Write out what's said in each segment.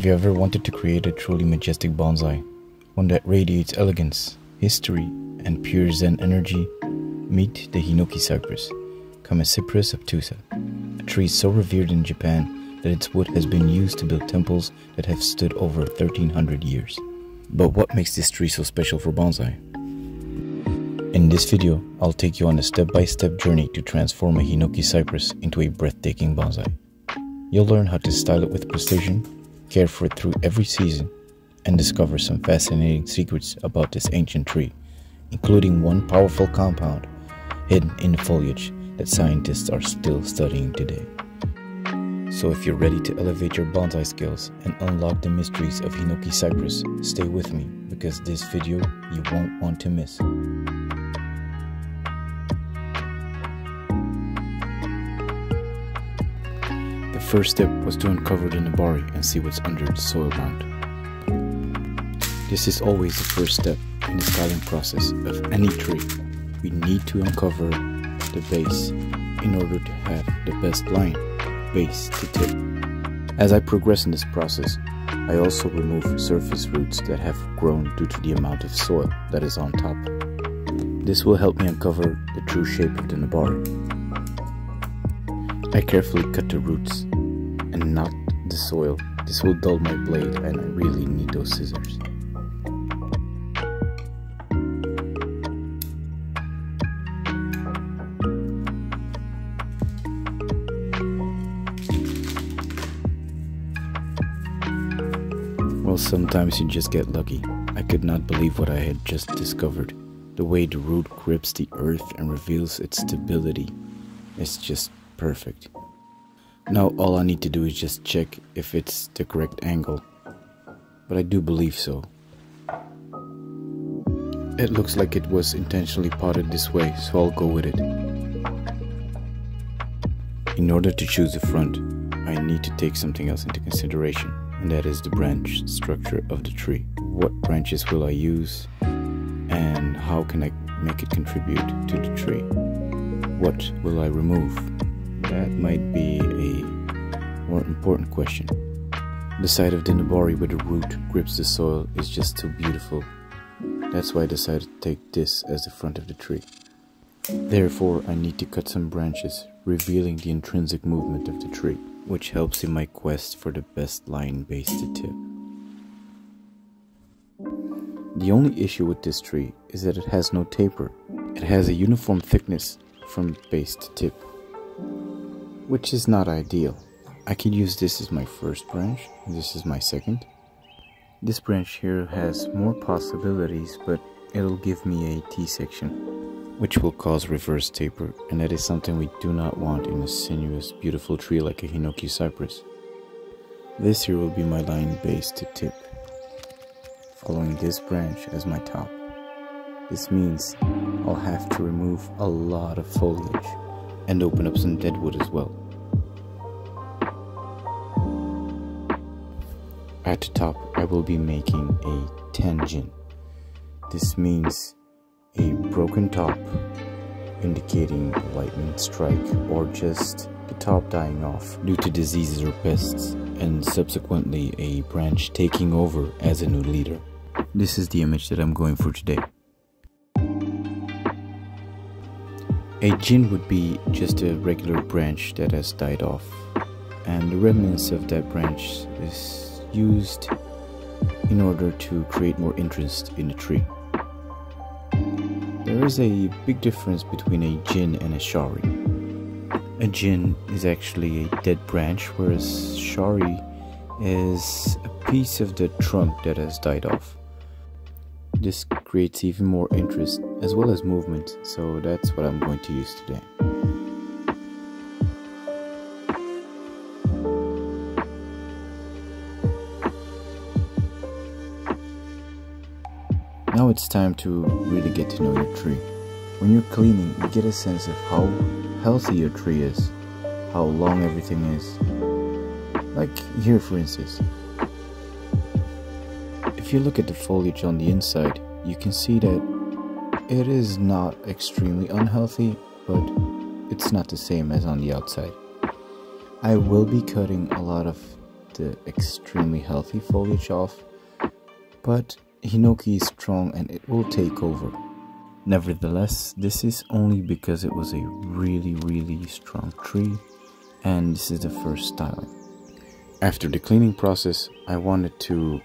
you ever wanted to create a truly majestic bonsai, one that radiates elegance, history, and pure Zen energy? Meet the Hinoki Cypress, Chamaecyparis obtusa, a tree so revered in Japan that its wood has been used to build temples that have stood over 1300 years. But what makes this tree so special for bonsai? In this video, I'll take you on a step-by-step journey to transform a Hinoki Cypress into a breathtaking bonsai. You'll learn how to style it with precision, care for it through every season, and discover some fascinating secrets about this ancient tree, including one powerful compound hidden in the foliage that scientists are still studying today. So if you're ready to elevate your bonsai skills and unlock the mysteries of Hinoki Cypress, stay with me because this video you won't want to miss. The first step was to uncover the nabari and see what's under the soil mound. This is always the first step in the styling process of any tree. We need to uncover the base in order to have the best line, base to tip. As I progress in this process, I also remove surface roots that have grown due to the amount of soil that is on top. This will help me uncover the true shape of the nabari. I carefully cut the roots and not the soil. This will dull my blade and I really need those scissors. Well, sometimes you just get lucky. I could not believe what I had just discovered. The way the root grips the earth and reveals its stability is just perfect. Now all I need to do is just check if it's the correct angle, but I do believe so. It looks like it was intentionally potted this way, so I'll go with it. In order to choose the front, I need to take something else into consideration, and that is the branch structure of the tree. What branches will I use, and how can I make it contribute to the tree? What will I remove? That might be a more important question. The side of the nabari where the root grips the soil is just too beautiful. That's why I decided to take this as the front of the tree. Therefore, I need to cut some branches, revealing the intrinsic movement of the tree, which helps in my quest for the best line base to tip. The only issue with this tree is that it has no taper. It has a uniform thickness from base to tip, which is not ideal. I could use this as my first branch, and this is my second. This branch here has more possibilities, but it'll give me a T-section, which will cause reverse taper, and that is something we do not want in a sinuous, beautiful tree like a Hinoki Cypress. This here will be my line base to tip, following this branch as my top. This means I'll have to remove a lot of foliage and open up some dead wood as well. At the top, I will be making a tangent. This means a broken top, indicating a lightning strike or just the top dying off due to diseases or pests, and subsequently a branch taking over as a new leader. This is the image that I'm going for today. A jin would be just a regular branch that has died off, and the remnants of that branch is used in order to create more interest in the tree. There is a big difference between a jin and a shari. A jin is actually a dead branch, whereas shari is a piece of the trunk that has died off. This creates even more interest as well as movement, so that's what I'm going to use today. Now it's time to really get to know your tree. When you're cleaning, you get a sense of how healthy your tree is, how long everything is. Like here for instance. If you look at the foliage on the inside, you can see that it is not extremely unhealthy, but it's not the same as on the outside. I will be cutting a lot of the extremely healthy foliage off, but Hinoki is strong and it will take over. Nevertheless, this is only because it was a really strong tree, and this is the first styling. After the cleaning process, I wanted to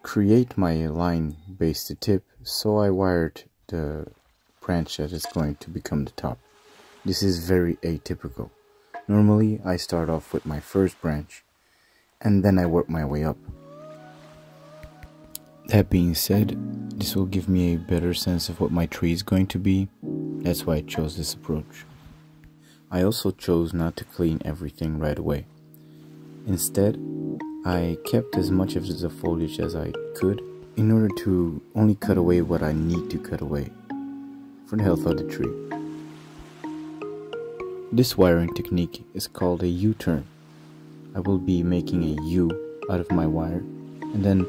create my line base to tip, so I wired the branch that is going to become the top. This is very atypical. Normally, I start off with my first branch, and then I work my way up. That being said, this will give me a better sense of what my tree is going to be. That's why I chose this approach. I also chose not to clean everything right away. Instead, I kept as much of the foliage as I could in order to only cut away what I need to cut away for the health of the tree. This wiring technique is called a U-turn. I will be making a U out of my wire and then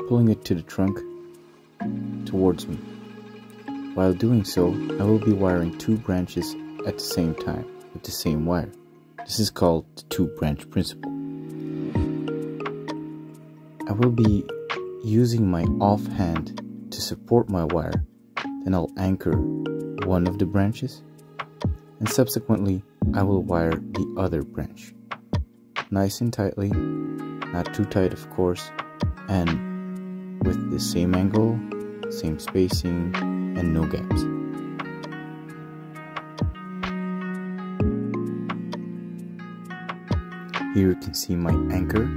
pulling it to the trunk towards me. While doing so, I will be wiring two branches at the same time with the same wire. This is called the two-branch principle. I will be using my offhand to support my wire, then I'll anchor one of the branches, and subsequently I will wire the other branch. Nice and tightly, not too tight of course, and with the same angle, same spacing, and no gaps. Here you can see my anchor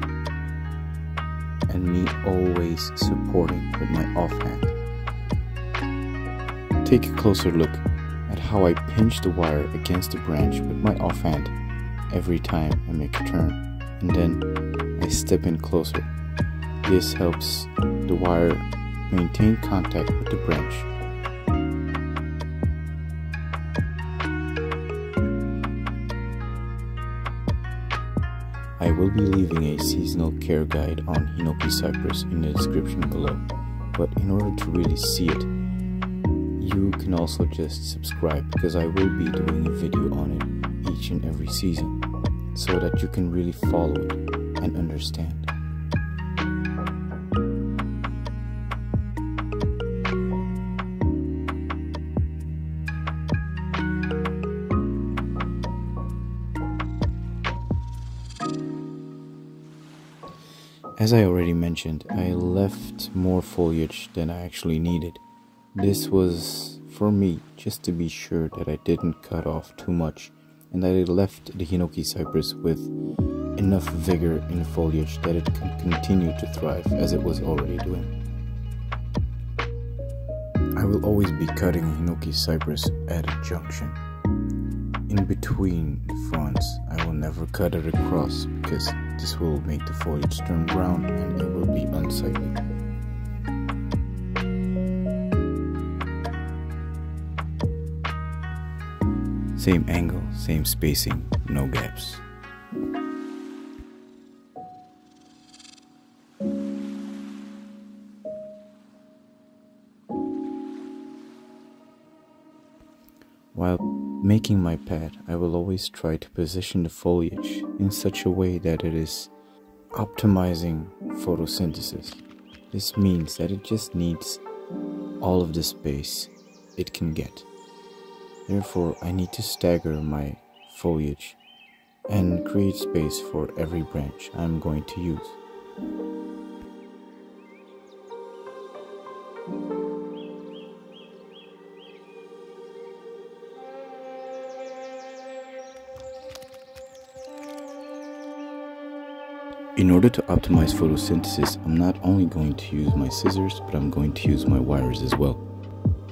and me always supporting with my offhand. Take a closer look at how I pinch the wire against the branch with my offhand every time I make a turn, and then I step in closer. This helps the wire maintain contact with the branch. I will be leaving a seasonal care guide on Hinoki Cypress in the description below, but in order to really see it, you can also just subscribe, because I will be doing a video on it each and every season, so that you can really follow it and understand. As I already mentioned, I left more foliage than I actually needed. This was for me just to be sure that I didn't cut off too much and that I left the Hinoki Cypress with enough vigor in the foliage that it could continue to thrive as it was already doing. I will always be cutting Hinoki Cypress at a junction. In between the fronds, I will never cut it across, because this will make the foliage turn brown and it will be unsightly. Same angle, same spacing, no gaps. While making my pad, I will always try to position the foliage in such a way that it is optimizing photosynthesis. This means that it just needs all of the space it can get. Therefore, I need to stagger my foliage and create space for every branch I'm going to use. In order to optimize photosynthesis, I'm not only going to use my scissors, but I'm going to use my wires as well.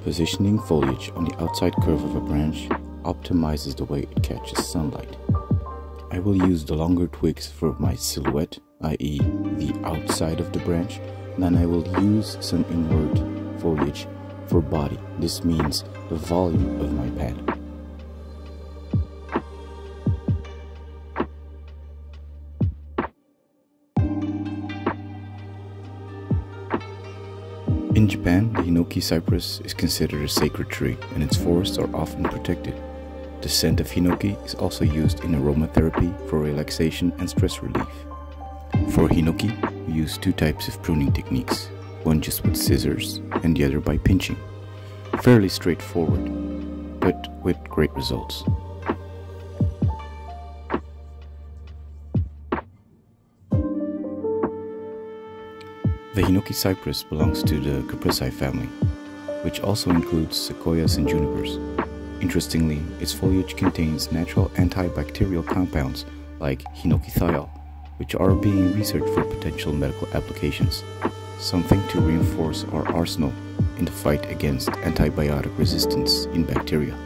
Positioning foliage on the outside curve of a branch optimizes the way it catches sunlight. I will use the longer twigs for my silhouette, i.e. the outside of the branch, and then I will use some inward foliage for body. This means the volume of my pad. In Japan, the Hinoki cypress is considered a sacred tree, and its forests are often protected. The scent of Hinoki is also used in aromatherapy for relaxation and stress relief. For Hinoki, we use two types of pruning techniques, one just with scissors and the other by pinching. Fairly straightforward, but with great results. The Hinoki cypress belongs to the Cypressi family, which also includes sequoias and junipers. Interestingly, its foliage contains natural antibacterial compounds like hinokithiol, which are being researched for potential medical applications, something to reinforce our arsenal in the fight against antibiotic resistance in bacteria.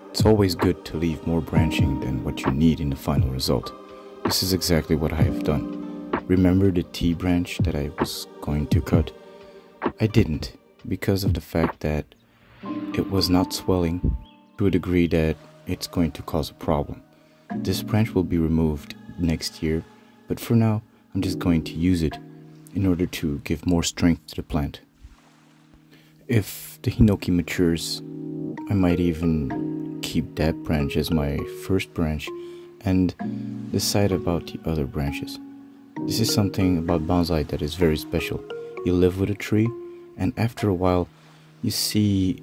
It's always good to leave more branching than what you need in the final result. This is exactly what I have done. Remember the tea branch that I was going to cut? I didn't, because of the fact that it was not swelling to a degree that it's going to cause a problem. This branch will be removed next year, but for now I'm just going to use it in order to give more strength to the plant. If the Hinoki matures, I might even keep that branch as my first branch and decide about the other branches. This is something about bonsai that is very special. You live with a tree, and after a while you see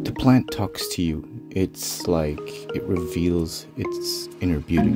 the plant talks to you. It's like it reveals its inner beauty.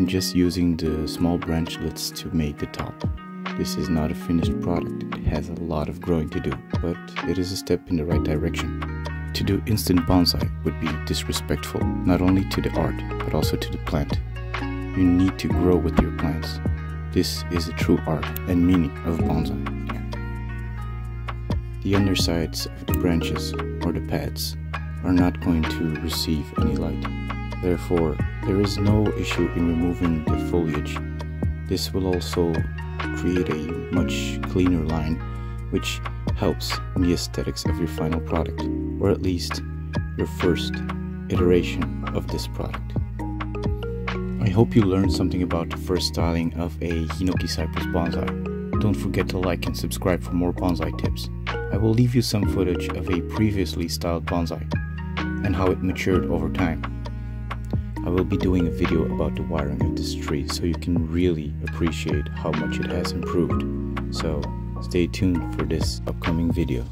Just using the small branchlets to make the top. This is not a finished product. It has a lot of growing to do, but it is a step in the right direction. To do instant bonsai would be disrespectful, not only to the art, but also to the plant. You need to grow with your plants. This is the true art and meaning of bonsai. The undersides of the branches or the pads are not going to receive any light. Therefore, there is no issue in removing the foliage. This will also create a much cleaner line, which helps in the aesthetics of your final product, or at least your first iteration of this product. I hope you learned something about the first styling of a Hinoki Cypress Bonsai. Don't forget to like and subscribe for more bonsai tips. I will leave you some footage of a previously styled bonsai and how it matured over time. I will be doing a video about the wiring of this tree so you can really appreciate how much it has improved. So stay tuned for this upcoming video.